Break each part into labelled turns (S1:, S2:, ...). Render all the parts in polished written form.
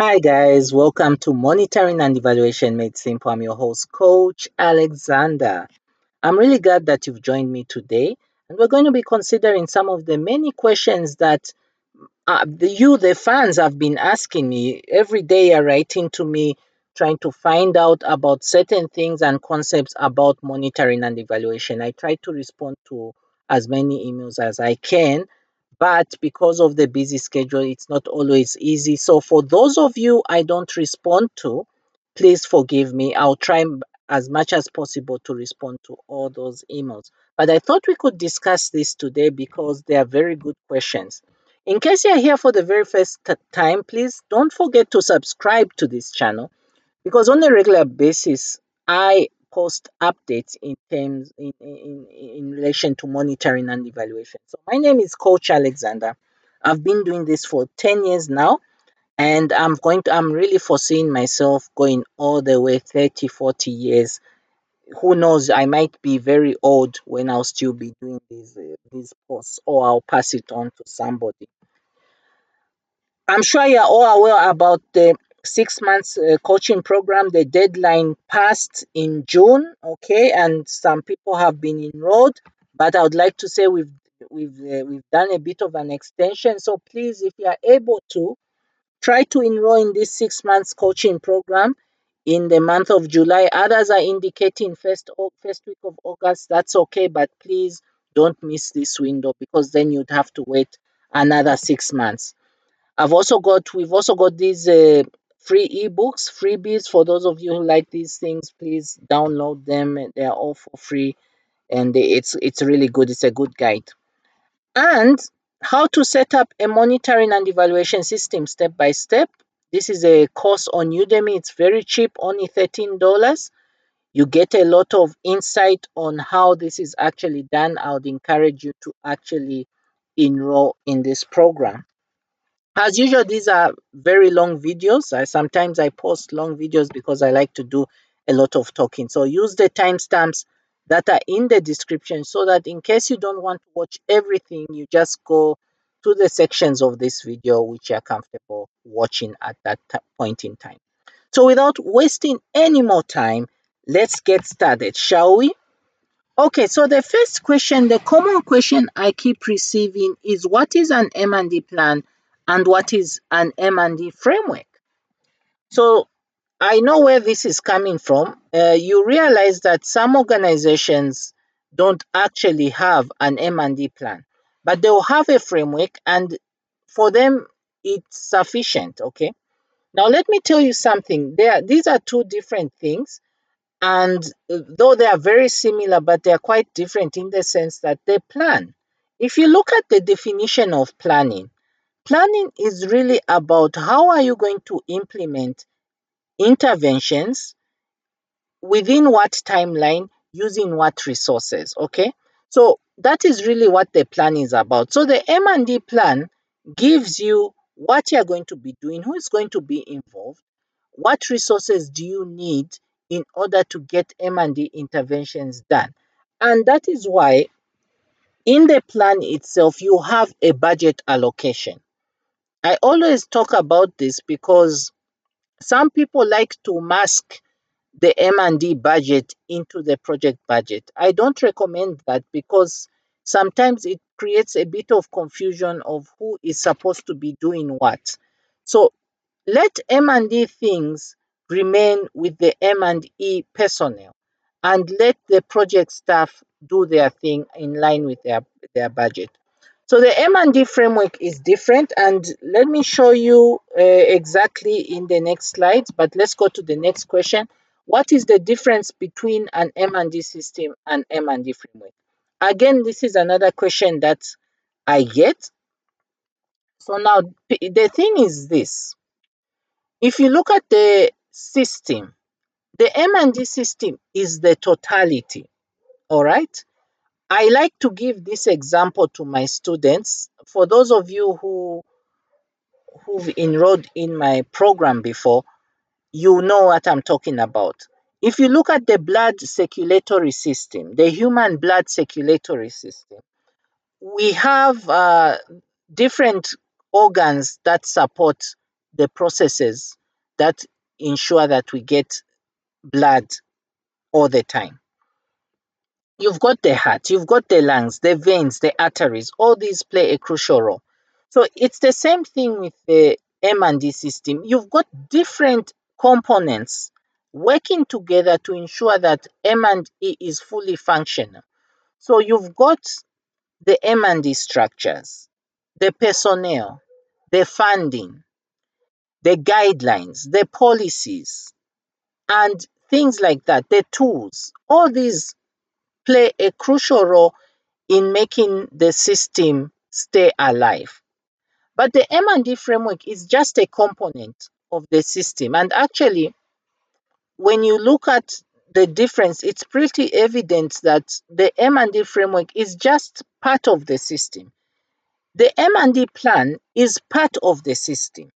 S1: Hi guys, welcome to Monitoring and Evaluation Made Simple. I'm your host, Coach Alexander. I'm really glad that you've joined me today, and we're going to be considering some of the many questions that the fans, have been asking me every day. Are writing to me, trying to find out about certain things and concepts about monitoring and evaluation. I try to respond to as many emails as I can, but because of the busy schedule, it's not always easy. So for those of you I don't respond to, please forgive me. I'll try as much as possible to respond to all those emails. But I thought we could discuss this today because they are very good questions. In case you're here for the very first time, please don't forget to subscribe to this channel because on a regular basis I post updates in terms in relation to monitoring and evaluation. So my name is Coach Alexander. I've been doing this for 10 years now, and I'm really foreseeing myself going all the way 30, 40 years. Who knows, I might be very old when I'll still be doing these posts, or I'll pass it on to somebody. I'm sure you're all aware about the 6 months coaching program. The deadline passed in June, okay, and some people have been enrolled. But I would like to say we've done a bit of an extension. So please, if you are able to, try to enroll in this 6 months coaching program in the month of July. Others are indicating first week of August. That's okay, but please don't miss this window because then you'd have to wait another 6 months. We've also got these free ebooks, freebies. For those of you who like these things, please download them. They are all for free, and it's really good. It's a good guide. And how to set up a monitoring and evaluation system step by step. This is a course on Udemy. It's very cheap, only $13. You get a lot of insight on how this is actually done. I would encourage you to actually enroll in this program. As usual, these are very long videos. Sometimes I post long videos because I like to do a lot of talking. So use the timestamps that are in the description so that in case you don't want to watch everything, you just go to the sections of this video which you're comfortable watching at that point in time. So without wasting any more time, let's get started, shall we? Okay, so the first question, the common question I keep receiving is what is an M&E plan and what is an M&E framework? So I know where this is coming from. You realize that some organizations don't actually have an M&E plan, but they'll have a framework, and for them it's sufficient. Okay. Now let me tell you something. These are two different things, and though they are very similar, but they are quite different in the sense that they plan. If you look at the definition of planning, planning is really about how are you going to implement interventions, within what timeline, using what resources. Okay, so that is really what the plan is about. So the M&D plan gives you what you're going to be doing, who is going to be involved, what resources do you need in order to get M&D interventions done. And that is why in the plan itself you have a budget allocation. I always talk about this because some people like to mask the M&D budget into the project budget. I don't recommend that because sometimes it creates a bit of confusion of who is supposed to be doing what. So let M&D things remain with the M&E personnel, and let the project staff do their thing in line with their budget. So the M&D framework is different, and let me show you exactly in the next slides, but let's go to the next question. What is the difference between an M&D system and M&D framework? Again, this is another question that I get. So now the thing is this. If you look at the system, the M&D system is the totality, all right? I like to give this example to my students. For those of you who've enrolled in my program before, you know what I'm talking about. If you look at the blood circulatory system, the human blood circulatory system, we have different organs that support the processes that ensure that we get blood all the time. You've got the heart, you've got the lungs, the veins, the arteries, all these play a crucial role. So it's the same thing with the M&D system. You've got different components working together to ensure that M&E is fully functional. So you've got the M&D structures, the personnel, the funding, the guidelines, the policies, and things like that, the tools. All these play a crucial role in making the system stay alive. But the M&D framework is just a component of the system. And actually, when you look at the difference, it's pretty evident that the M&D framework is just part of the system. The M&D plan is part of the system.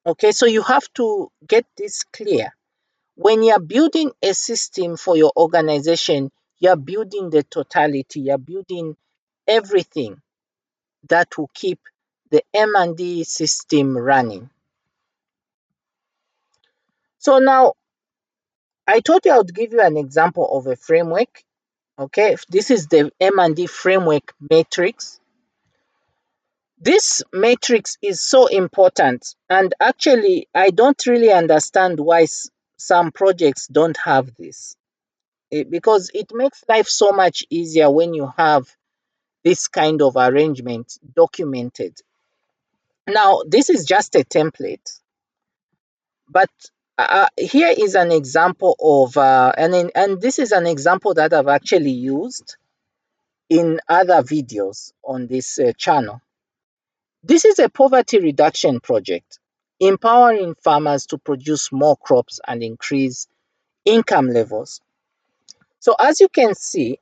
S1: Okay, so you have to get this clear. When you're building a system for your organization, you're building the totality, you're building everything that will keep the M&D system running. So now I told you I would give you an example of a framework. Okay, this is the M&D framework matrix. This matrix is so important, and actually I don't really understand why some projects don't have this. Because it makes life so much easier when you have this kind of arrangement documented. Now, this is just a template, but here is an example of, and this is an example that I've actually used in other videos on this channel. This is a poverty reduction project, empowering farmers to produce more crops and increase income levels. So as you can see,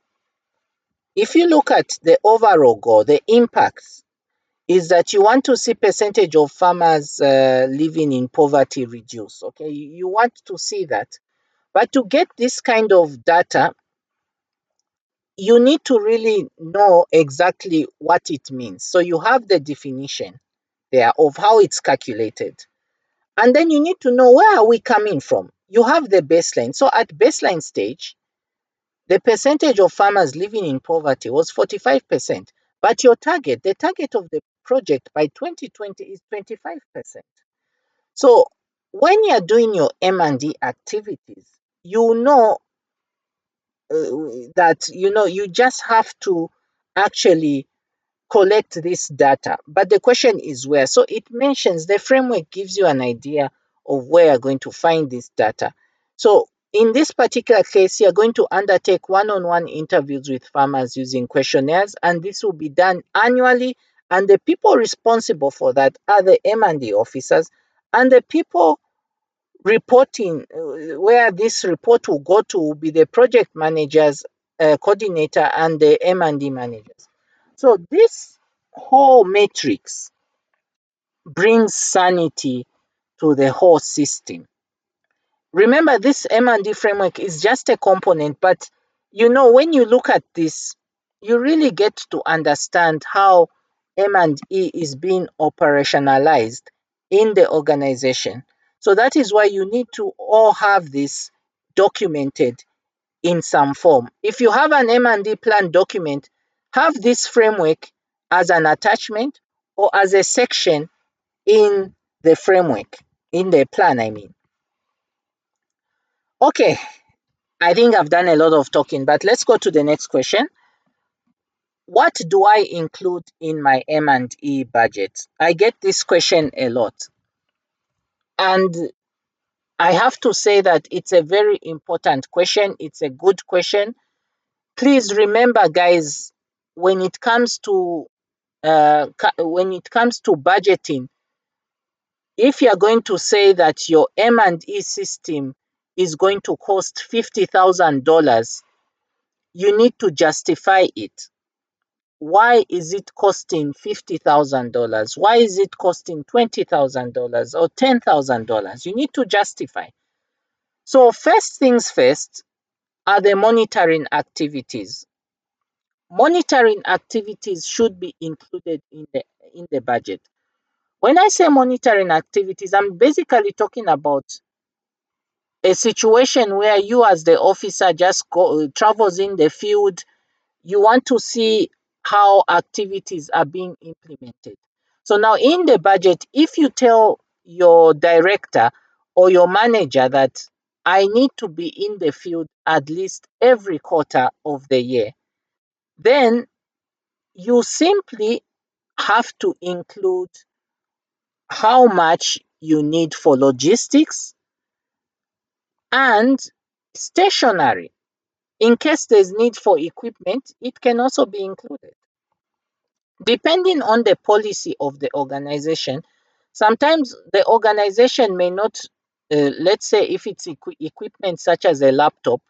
S1: if you look at the overall goal, the impacts is that you want to see percentage of farmers living in poverty reduce. Okay, you want to see that. But to get this kind of data, you need to really know exactly what it means. So you have the definition there of how it's calculated. And then you need to know, where are we coming from? You have the baseline. So at baseline stage, the percentage of farmers living in poverty was 45%. But your target, the target of the project by 2020 is 25%. So when you're doing your M&D activities, you know that you just have to actually collect this data. But the question is where. So it mentions, the framework gives you an idea of where you're going to find this data. So in this particular case, you're going to undertake one-on-one interviews with farmers using questionnaires, and this will be done annually. And the people responsible for that are the M&D officers, and the people reporting, where this report will go to, will be the project managers, coordinator, and the M&D managers. So this whole matrix brings sanity to the whole system. Remember, this M&D framework is just a component, but when you look at this, you really get to understand how M&E is being operationalized in the organization. So that is why you need to all have this documented in some form. If you have an M&D plan document, have this framework as an attachment or as a section in the framework, in the plan, I mean. Okay, I think I've done a lot of talking, but let's go to the next question. What do I include in my M&E budget? I get this question a lot. And I have to say that it's a very important question. It's a good question. Please remember, guys, when it comes to budgeting, if you're going to say that your M&E system is going to cost $50,000, you need to justify it. Why is it costing $50,000? Why is it costing $20,000 or $10,000? You need to justify. So first things first are the monitoring activities. Monitoring activities should be included in the budget. When I say monitoring activities, I'm basically talking about a situation where you as the officer just travels in the field. You want to see how activities are being implemented. So now in the budget, if you tell your director or your manager that I need to be in the field at least every quarter of the year, then you simply have to include how much you need for logistics and stationary. In case there's need for equipment, it can also be included. Depending on the policy of the organization, sometimes the organization may not, let's say if it's equipment such as a laptop,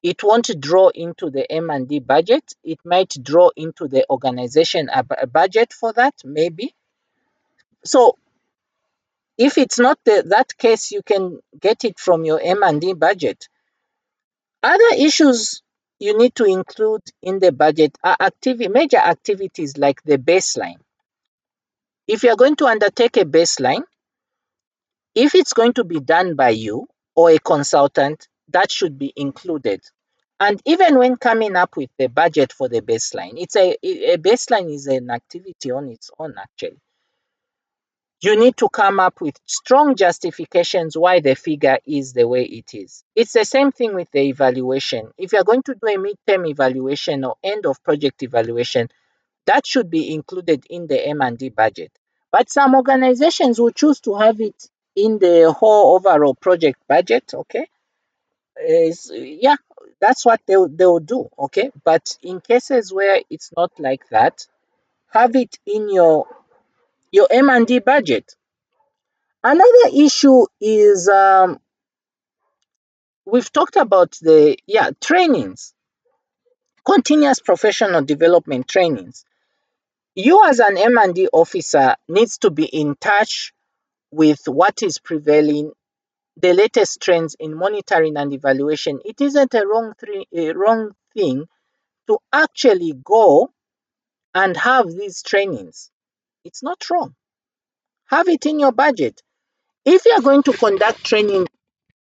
S1: it won't draw into the M&D budget. It might draw into the organization a budget for that, maybe. So if it's not that case, you can get it from your M&D budget. Other issues you need to include in the budget are major activities like the baseline. If you're going to undertake a baseline, if it's going to be done by you or a consultant, that should be included. And even when coming up with the budget for the baseline, a baseline is an activity on its own actually. You need to come up with strong justifications why the figure is the way it is. It's the same thing with the evaluation. If you're going to do a midterm evaluation or end of project evaluation, that should be included in the M&D budget. But some organizations will choose to have it in the whole overall project budget, okay? Yeah, that's what they'll do, okay? But in cases where it's not like that, have it in your M&D budget. Another issue is we've talked about the trainings, continuous professional development trainings. You as an M&D officer needs to be in touch with what is prevailing, the latest trends in monitoring and evaluation. It isn't a wrong thing to actually go and have these trainings. It's not wrong. Have it in your budget. If you're going to conduct training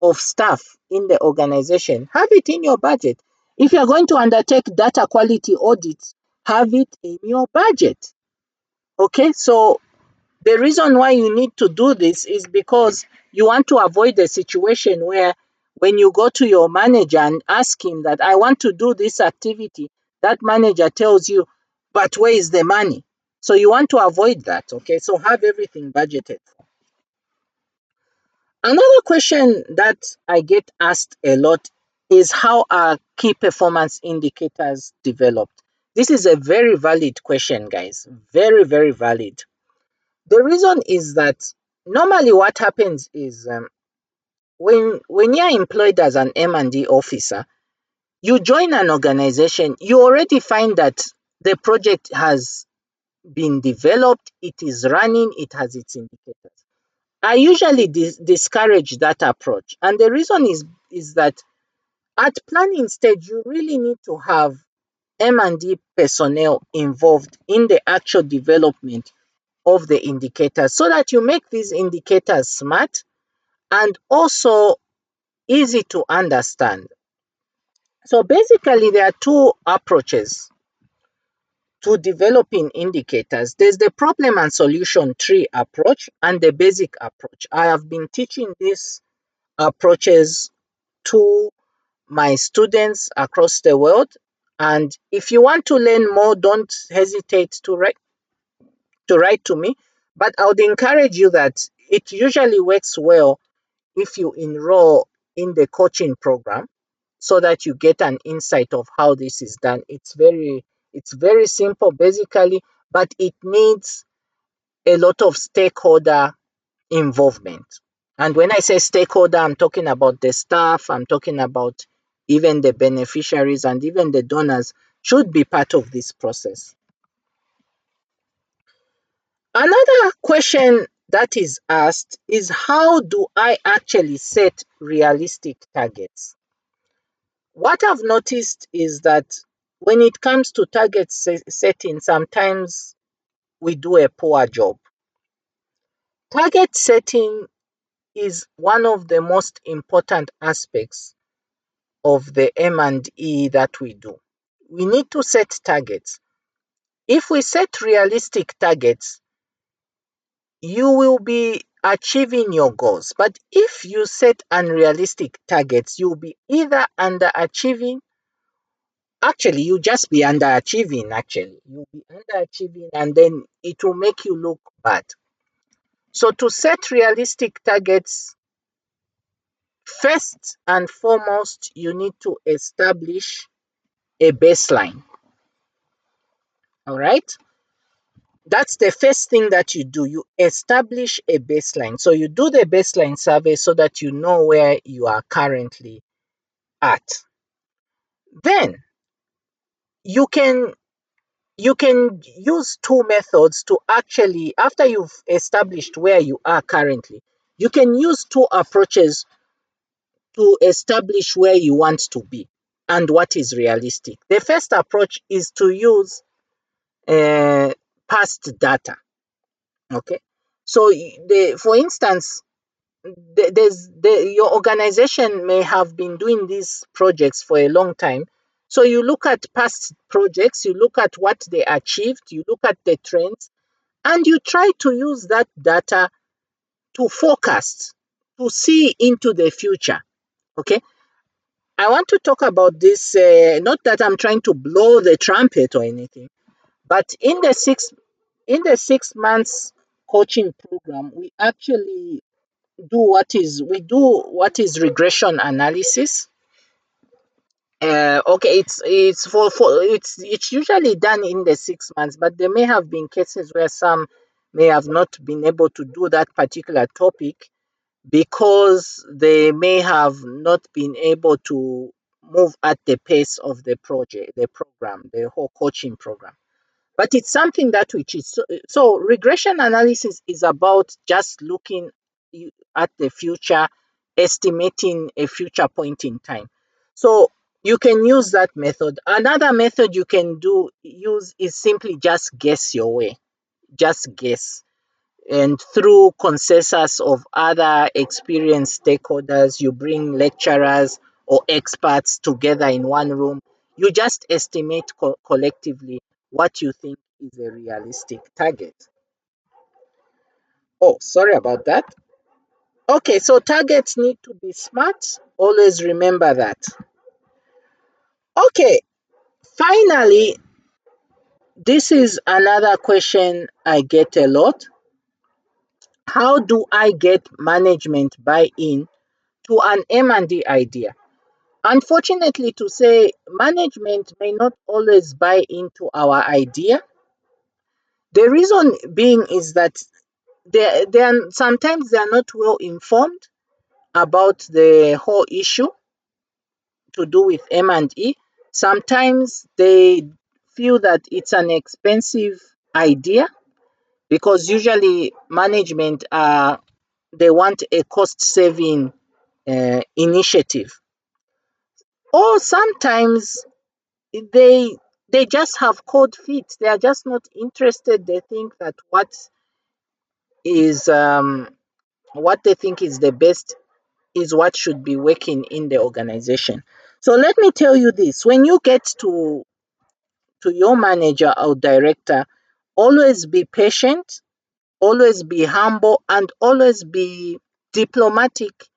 S1: of staff in the organization, have it in your budget. If you're going to undertake data quality audits, have it in your budget. Okay, so the reason why you need to do this is because you want to avoid the situation where when you go to your manager and ask him that I want to do this activity, that manager tells you, but where is the money? So you want to avoid that. Okay, so have everything budgeted. Another question that I get asked a lot is how are key performance indicators developed? This is a very valid question, guys. Very, very valid. The reason is that normally what happens is when you're employed as an M&D officer, you join an organization, you already find that the project has been developed, it is running, it has its indicators. I usually discourage that approach. And the reason is that at planning stage, you really need to have M&D personnel involved in the actual development of the indicators so that you make these indicators smart and also easy to understand. So basically, there are two approaches to developing indicators. There's the problem and solution tree approach and the basic approach. I have been teaching these approaches to my students across the world. And if you want to learn more, don't hesitate to write to me. But I would encourage you that it usually works well if you enroll in the coaching program so that you get an insight of how this is done. It's very simple basically, but it needs a lot of stakeholder involvement. And when I say stakeholder, I'm talking about the staff, I'm talking about even the beneficiaries and even the donors should be part of this process. Another question that is asked is how do I actually set realistic targets? What I've noticed is that when it comes to target setting, sometimes we do a poor job. Target setting is one of the most important aspects of the M&E that we do. We need to set targets. If we set realistic targets, you will be achieving your goals. But if you set unrealistic targets, you'll be either underachieving. Actually, you just be underachieving. Actually, you'll be underachieving, and then it will make you look bad. So, to set realistic targets, first and foremost, you need to establish a baseline. All right. That's the first thing that you do. You establish a baseline. So you do the baseline survey so that you know where you are currently at. Then you can use two methods to actually, after you've established where you are currently, you can use two approaches to establish where you want to be and what is realistic. The first approach is to use past data. Okay. So for instance, your organization may have been doing these projects for a long time. So you look at past projects, you look at what they achieved, you look at the trends, and you try to use that data to forecast, to see into the future. Okay. I want to talk about this, not that I'm trying to blow the trumpet or anything, but in the 6 months coaching program, we do what is regression analysis. Okay, it's usually done in the 6 months, but there may have been cases where some may have not been able to do that particular topic because they may have not been able to move at the pace of the project, the program, the whole coaching program. But it's something that which is so regression analysis is about just looking at the future, estimating a future point in time. So you can use that method. Another method you can use is simply just guess your way. Just guess. And through consensus of other experienced stakeholders, you bring lecturers or experts together in one room. You just estimate collectively what you think is a realistic target. Oh, sorry about that. Okay, so targets need to be smart. Always remember that. Okay, finally, this is another question I get a lot. How do I get management buy-in to an M&D idea? Unfortunately to say, management may not always buy into our idea. The reason being is that sometimes they are not well informed about the whole issue to do with M&E. Sometimes they feel that it's an expensive idea because usually management they want a cost saving initiative, or sometimes they they just have cold feet. They are just not interested. They think that is what they think is the best is what should be working in the organization. So let me tell you this: when you get to your manager or director, always be patient, always be humble, and always be diplomatic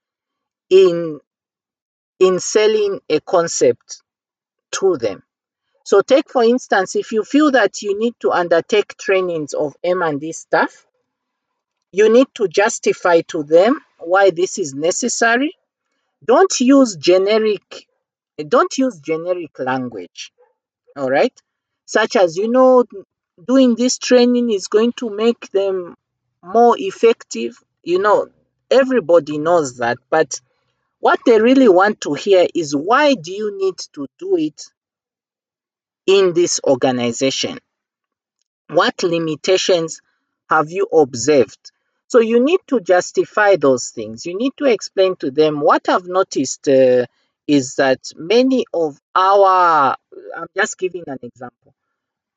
S1: in selling a concept to them. So take for instance, if you feel that you need to undertake trainings of M&D staff, you need to justify to them why this is necessary. Don't use generic language, all right? Such as, doing this training is going to make them more effective. Everybody knows that, but what they really want to hear is, why do you need to do it in this organization? What limitations have you observed? So you need to justify those things. You need to explain to them. What I've noticed is that many of I'm just giving an example.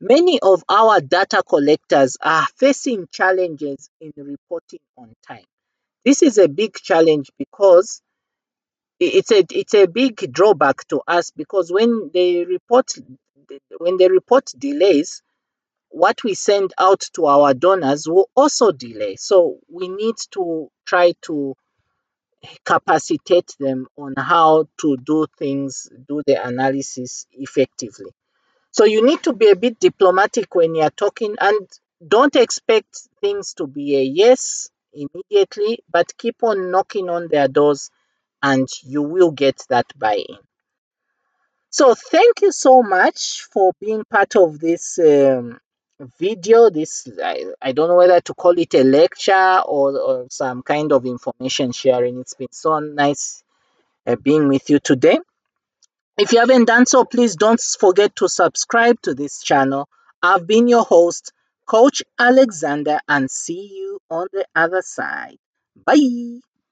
S1: Many of our data collectors are facing challenges in reporting on time. This is a big challenge because it's a big drawback to us, because when they report delays, what we send out to our donors will also delay. So we need to try to capacitate them on how to do things, do the analysis effectively. So you need to be a bit diplomatic when you're talking, and don't expect things to be a yes immediately, but keep on knocking on their doors and you will get that buy in. So thank you so much for being part of this video. I don't know whether to call it a lecture or some kind of information sharing. It's been so nice being with you today. If you haven't done so, please don't forget to subscribe to this channel. I've been your host, Coach Alexander, and see you on the other side. Bye.